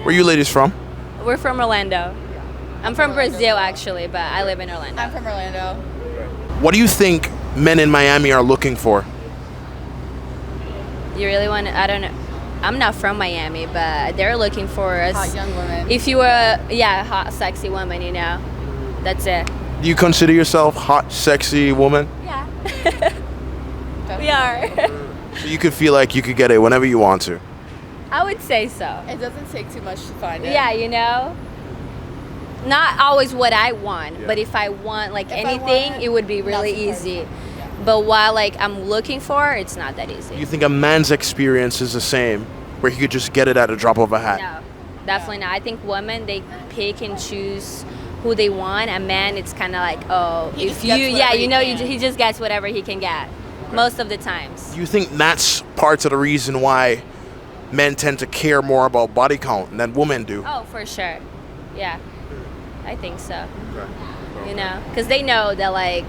Where you ladies from? We're from Orlando. I'm from Brazil, actually, but I live in Orlando. I'm from Orlando. What do you think men in Miami are looking for? You really want to, I don't know. I'm not from Miami, but they're looking for us. Hot young woman. If you were, a hot, sexy woman, that's it. Do you consider yourself hot, sexy woman? Yeah. We are. So you could feel like you could get it whenever you want to. I would say so. It doesn't take too much to find it. Yeah, Not always what I want, but if I want anything, it would be really easy. Yeah. But while I'm looking for, it's not that easy. You think a man's experience is the same, where he could just get it at a drop of a hat? No, definitely not. I think women, they pick and choose who they want. A man, it's kind of like, He just gets he just gets whatever he can get most of the times. Do you think that's part of the reason why men tend to care more about body count than women do? Oh, for sure. Yeah, I think so. Because they know that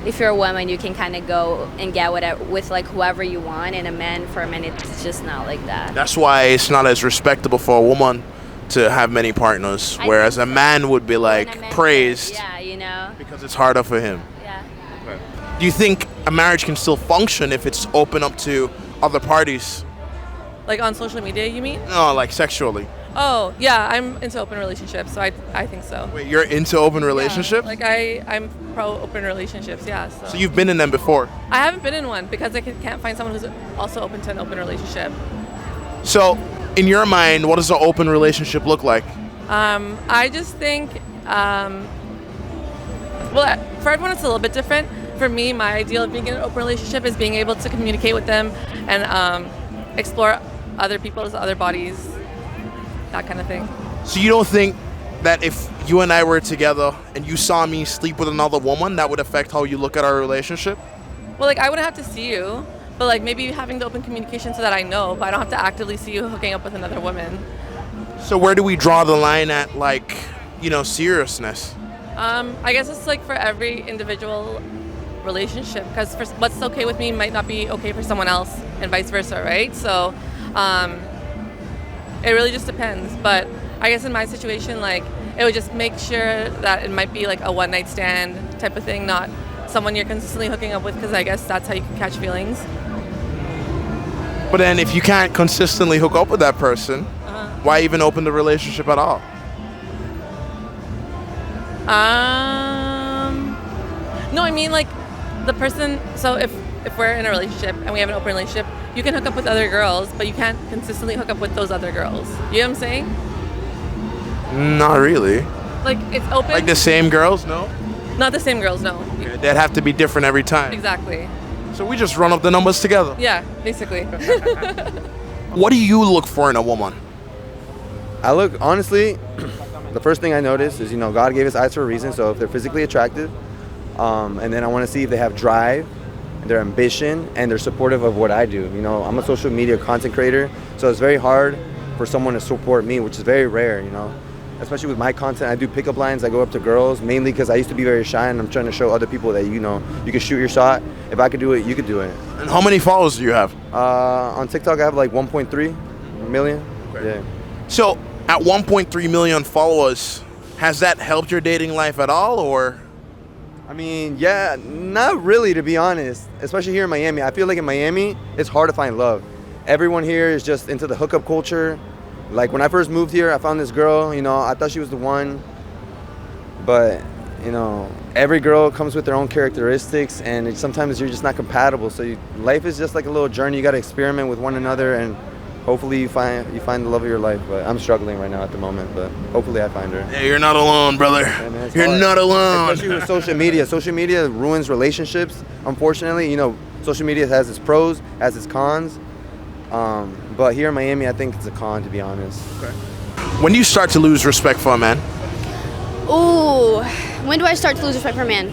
if you're a woman, you can kind of go and get whatever with whoever you want, and for a man, it's just not like that. That's why it's not as respectable for a woman to have many partners, whereas a man would be praised. Yeah, because it's harder for him. Yeah. Do you think a marriage can still function if it's open up to other parties? Like on social media, you mean? No, sexually. Oh, yeah, I'm into open relationships, so I think so. Wait, you're into open relationships? Yeah, I'm pro open relationships, yeah. So you've been in them before? I haven't been in one because I can't find someone who's also open to an open relationship. So, in your mind, what does an open relationship look like? I just think, for everyone it's a little bit different. For me, my ideal of being in an open relationship is being able to communicate with them and explore other people's other bodies, that kind of thing. So you don't think that if you and I were together and you saw me sleep with another woman, that would affect how you look at our relationship? Well, I wouldn't have to see you, but maybe having the open communication so that I know, but I don't have to actively see you hooking up with another woman. So where do we draw the line at, seriousness? I guess it's for every individual relationship, because what's okay with me might not be okay for someone else, and vice versa, right? So it really just depends. But I guess in my situation, it would just make sure that it might be a one-night stand type of thing, not someone you're consistently hooking up with, because I guess that's how you can catch feelings. But then if you can't consistently hook up with that person, why even open the relationship at all? No, I mean the person, so if we're in a relationship and we have an open relationship, you can hook up with other girls, but you can't consistently hook up with those other girls. You know what I'm saying? Not really. It's open. The same girls, no? Not the same girls, no. Okay, they'd have to be different every time. Exactly. So we just run up the numbers together. Yeah, basically. What do you look for in a woman? Honestly, the first thing I notice is, God gave us eyes for a reason, so if they're physically attractive, and then I want to see if they have drive, their ambition, and they're supportive of what I do. I'm a social media content creator, so it's very hard for someone to support me, which is very rare, Especially with my content, I do pickup lines. I go up to girls, mainly because I used to be very shy, and I'm trying to show other people that, you can shoot your shot. If I could do it, you could do it. And how many followers do you have? On TikTok, I have 1.3 million. Okay. Yeah. So, at 1.3 million followers, has that helped your dating life at all, or? I mean, yeah, not really, to be honest. Especially here in Miami. I feel like in Miami, it's hard to find love. Everyone here is just into the hookup culture. When I first moved here, I found this girl, I thought she was the one. But, every girl comes with their own characteristics, and sometimes you're just not compatible. So life is just like a little journey. You got to experiment with one another, and hopefully you find the love of your life. But I'm struggling right now at the moment, but hopefully I find her. Yeah, you're not alone, brother. Yeah, man, you're hard. not alone. Especially with social media. Social media ruins relationships, unfortunately. Social media has its pros, has its cons. But here in Miami, I think it's a con, to be honest. Okay. When do you start to lose respect for a man? Ooh, when do I start to lose respect for a man?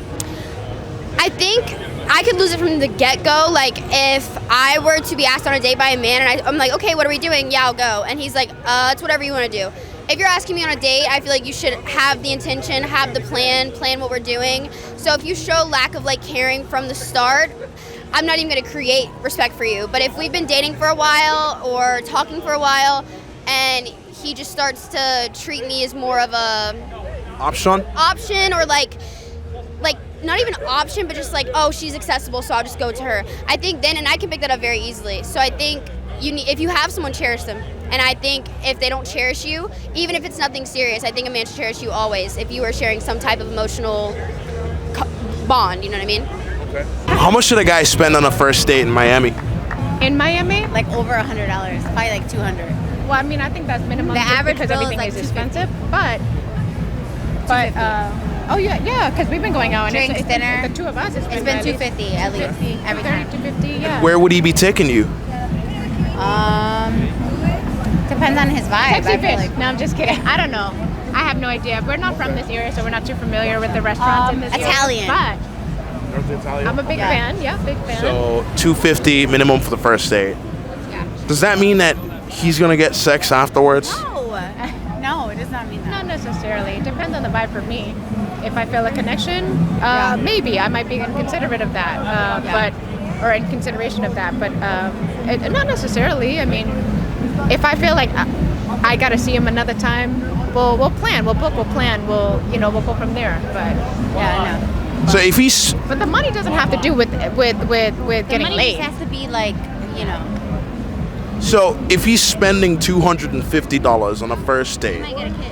I think I could lose it from the get-go. If I were to be asked on a date by a man and I'm like, okay, what are we doing? Yeah, I'll go. And he's like, it's whatever you want to do. If you're asking me on a date, I feel like you should have the intention, have the plan what we're doing. So if you show lack of caring from the start, I'm not even going to create respect for you. But if we've been dating for a while or talking for a while and he just starts to treat me as more of a Option? or like not even option, but just like, oh, she's accessible, so I'll just go to her. I think then, and I can pick that up very easily. So I think if you have someone, cherish them. And I think if they don't cherish you, even if it's nothing serious, I think a man should cherish you always if you are sharing some type of emotional bond, you know what I mean? Okay. How much should a guy spend on a first date in Miami? In Miami? Like over $100, probably like 200. Well, I mean, I think that's minimum. The just average because bill is everything like is $250. expensive, but oh yeah, because we've been going out and Drinks, it's dinner. the two of us. It's been $250 at least every time. 250, yeah. Where would he be taking you? Depends on his vibe. Sexy I feel fish. like. No, I'm just kidding. I don't know. I have no idea. We're not from this area, so we're not too familiar with the restaurants in this Italian. area. But I'm a big fan. Yeah, big fan. So $250 minimum for the first date. Yeah. Does that mean that he's gonna get sex afterwards? No, it does not mean that. Not necessarily. It depends on the vibe for me. If I feel a connection, maybe I might be inconsiderate of that, or in consideration of that. But not necessarily. I mean, if I feel like I gotta see him another time, we'll plan. We'll book. We'll plan. We'll go from there. But Yeah, no. So if he's But the money doesn't have to do with The getting money laid. just has to be like, So if he's spending $250 on a first date, Might get a kiss.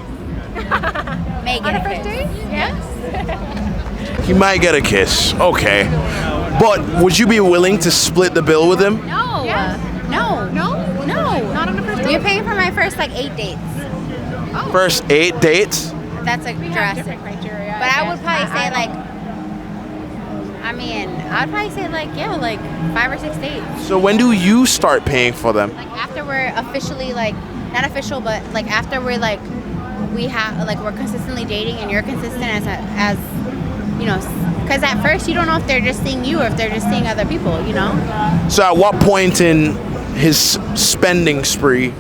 May On get a a first kiss. date? Yes. he might get a kiss. Okay. But would you be willing to split the bill with him? No. Yes. No. No? No. Not on a first date? You're paying for my first like 8 dates. First 8 dates? That's like We have drastic. different criteria. But I would guess. probably say I like, I'd probably say like 5 or 6 dates. So when do you start paying for them? Like after we're officially like, not official, but like after we're like, we're consistently dating and you're consistent as because at first you don't know if they're just seeing you or if they're just seeing other people, So at what point in his spending spree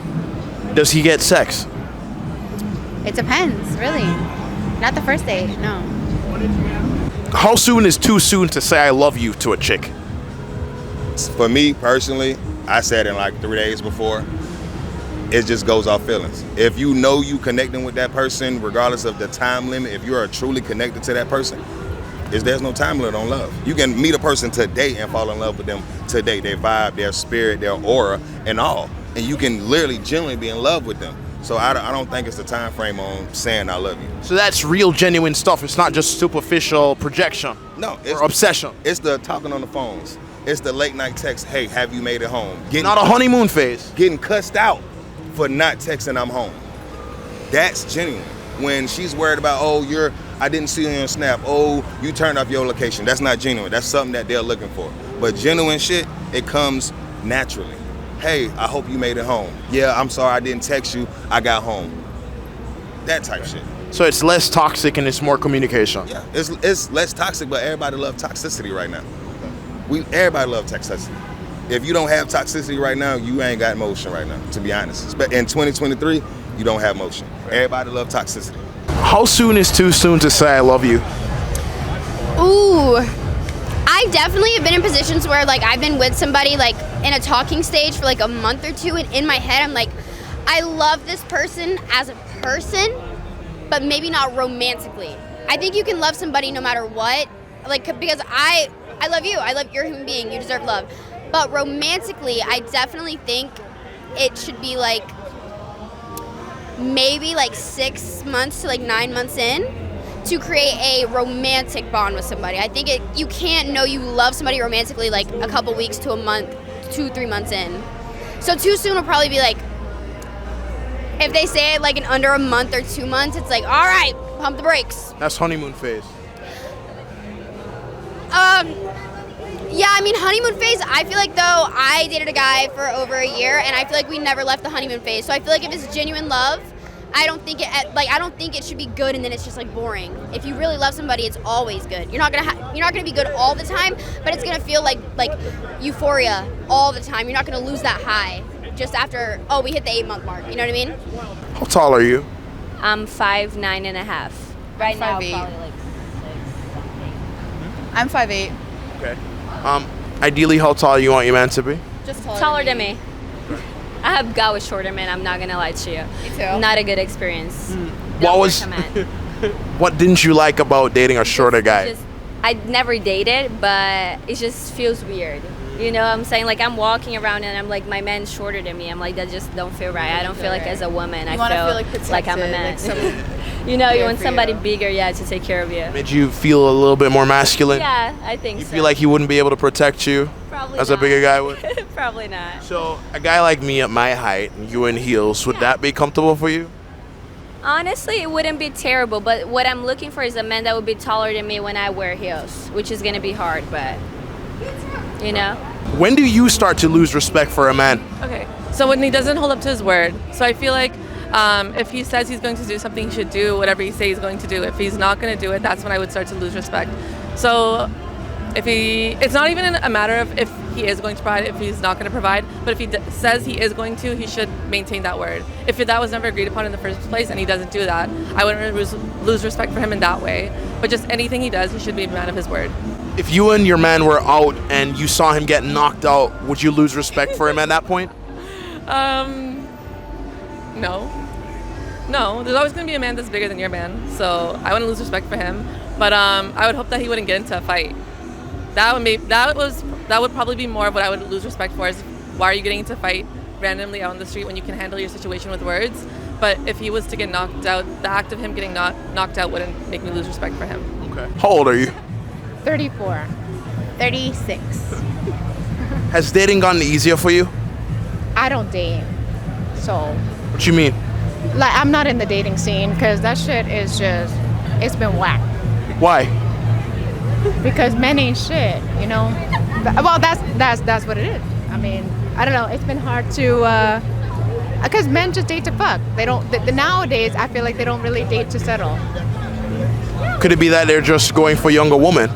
does he get sex? It depends, really. Not the first date, no. How soon is too soon to say I love you to a chick? For me personally, I said it like 3 days before. It just goes off feelings. If you know you connecting with that person, regardless of the time limit, if you are truly connected to that person, there's no time limit on love. You can meet a person today and fall in love with them today. Their vibe, their spirit, their aura, and all. And you can literally genuinely be in love with them. So I don't think it's the time frame on saying I love you. So that's real, genuine stuff. It's not just superficial projection. No, it's Or obsession. It's the talking on the phones. It's the late night text, hey, have you made it home? Not a honeymoon phase. Getting cussed out for not texting I'm home. That's genuine. When she's worried about, oh, I didn't see you on Snap. Oh, you turned off your location. That's not genuine. That's something that they're looking for. But genuine shit, it comes naturally. Hey, I hope you made it home. Yeah, I'm sorry I didn't text you. I got home. That type shit. So it's less toxic and it's more communication. Yeah, it's less toxic, but everybody loves toxicity right now. Everybody loves toxicity. If you don't have toxicity right now, you ain't got motion right now, to be honest. But in 2023, you don't have motion. Everybody loves toxicity. How soon is too soon to say I love you? Ooh, I definitely have been in positions where like I've been with somebody like in a talking stage for like a month or two, and in my head I'm like, I love this person as a person, but maybe not romantically. I think you can love somebody no matter what, like because I love you. You're a human being. You deserve love. But romantically, I definitely think it should be like maybe like 6 months to like 9 months in to create a romantic bond with somebody. I think you can't know you love somebody romantically like a couple weeks to a month, 2-3 months in. So too soon will probably be like, if they say it like in under a month or 2 months, it's like, all right, pump the brakes. That's honeymoon phase. Yeah, I mean, honeymoon phase, I feel like though I dated a guy for over a year and I feel like we never left the honeymoon phase. So I feel like if it's genuine love, I don't think it should be good and then it's just like boring. If you really love somebody, it's always good. You're not gonna be good all the time, but it's gonna feel like euphoria all the time. You're not gonna lose that high just after, oh, we hit the 8-month mark. You know what I mean? How tall are you? I'm 5'9.5". Right now, 5'8". probably like I'm 5'8". Okay. Ideally, how tall you want your man to be? Just taller than me. I have got with shorter men. I'm not gonna lie to you. Me too. Not a good experience. What didn't you like about dating a shorter guy? I never dated, but it just feels weird. You know what I'm saying? Like I'm walking around and I'm like, my man's shorter than me. I'm like, that just don't feel right. I don't feel like as a woman, I feel like I'm a man. You know, you want somebody bigger, to take care of you. Made you feel a little bit more masculine? Yeah, I think so. You feel like he wouldn't be able to protect you as a bigger guy would? Probably not. So a guy like me at my height, and you in heels, would that be comfortable for you? Honestly, it wouldn't be terrible, but what I'm looking for is a man that would be taller than me when I wear heels, which is going to be hard, but, you know. When do you start to lose respect for a man? Okay, so when he doesn't hold up to his word. So I feel like if he says he's going to do something, he should do whatever he says he's going to do. If he's not going to do it, that's when I would start to lose respect. So it's not even a matter of if he is going to provide, if he's not going to provide, but if he says he is going to, he should maintain that word. If that was never agreed upon in the first place and he doesn't do that, I wouldn't lose respect for him in that way. But just anything he does, he should be a man of his word. If you and your man were out and you saw him get knocked out, would you lose respect for him at that point? No, there's always going to be a man that's bigger than your man, so I wouldn't lose respect for him. But I would hope that he wouldn't get into a fight. That would probably be more of what I would lose respect for, is why are you getting into a fight randomly out on the street when you can handle your situation with words? But if he was to get knocked out, the act of him getting knocked out wouldn't make me lose respect for him. Okay. How old are you? 34. 36. Has dating gotten easier for you? I don't date, so What you mean? like I'm not in the dating scene because that shit is just, it's been whack. Why? Because men ain't shit, you know. Well, that's what it is. I mean, I don't know. It's been hard to, because men just date to fuck. They don't. Nowadays, I feel like they don't really date to settle. Could it be that they're just going for younger women?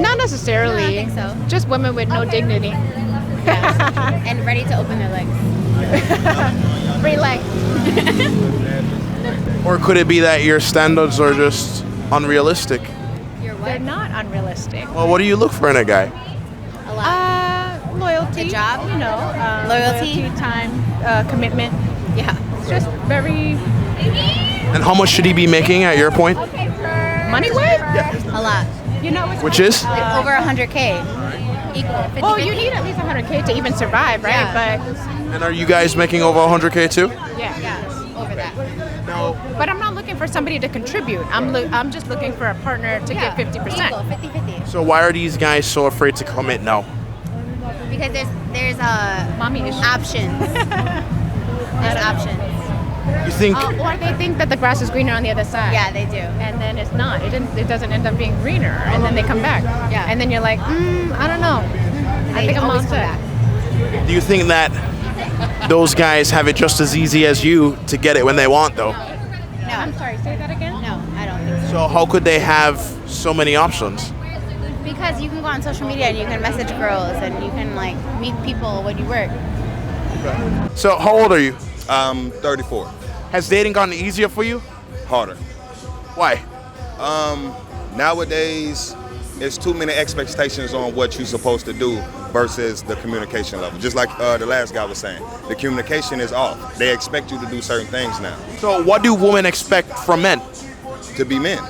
Not necessarily. I don't think so. Just women with no dignity. And ready to open their legs. Free leg. Or could it be that your standards are just unrealistic? They're not unrealistic. Well, what do you look for in a guy? A lot. Loyalty. A job. You know. Loyalty. Time. Commitment. Yeah. It's just very. And how much should he be making at your point? Money wise? A lot. You know. Which is? Like over 100K. Equal. 50, Well, you need at least 100K to even survive, right? Yeah. And are you guys making over 100K too? But yeah. Yeah. Over that. No. But I'm not looking for somebody to contribute. I'm just looking for a partner to give 50%. Equal. 50-50. So why are these guys so afraid to commit now? Because there's Mommy issues. options. There's options. You think? Or they think that the grass is greener on the other side. Yeah, they do. And then it's not. It doesn't end up being greener. And then they come back. Yeah. And then you're like, I don't know. I think I'm all always come set. back. Do you think that those guys have it just as easy as you to get it when they want, though? No. I'm sorry, say that again? No, I don't think so. So how could they have so many options? Because you can go on social media and you can message girls and you can like meet people when you work. So how old are you? I'm 34. Has dating gotten easier for you? Harder. Why? Nowadays, it's too many expectations on what you're supposed to do versus the communication level. Just like the last guy was saying, the communication is off. They expect you to do certain things now. So what do women expect from men? To be men.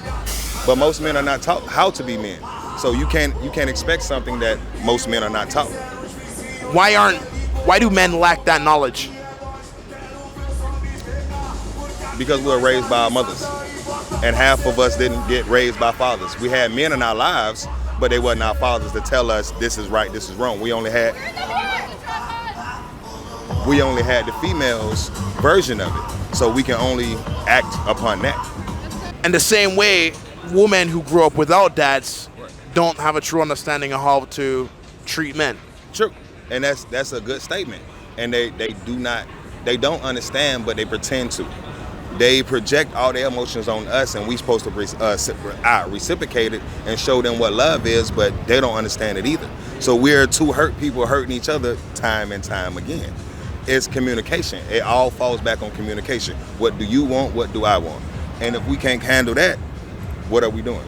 But most men are not taught how to be men. So you can't expect something that most men are not taught. Why do men lack that knowledge? Because we were raised by our mothers. And half of us didn't get raised by fathers. We had men in our lives, but they wasn't our fathers to tell us this is right, this is wrong. We only had the females version of it. So we can only act upon that. And the same way, women who grew up without dads don't have a true understanding of how to treat men. True. And that's a good statement. And they don't understand, but they pretend to. They project all their emotions on us, and we supposed to reciprocate it and show them what love is, but they don't understand it either. So we're two hurt people hurting each other time and time again. It's communication. It all falls back on communication. What do you want? What do I want? And if we can't handle that, what are we doing?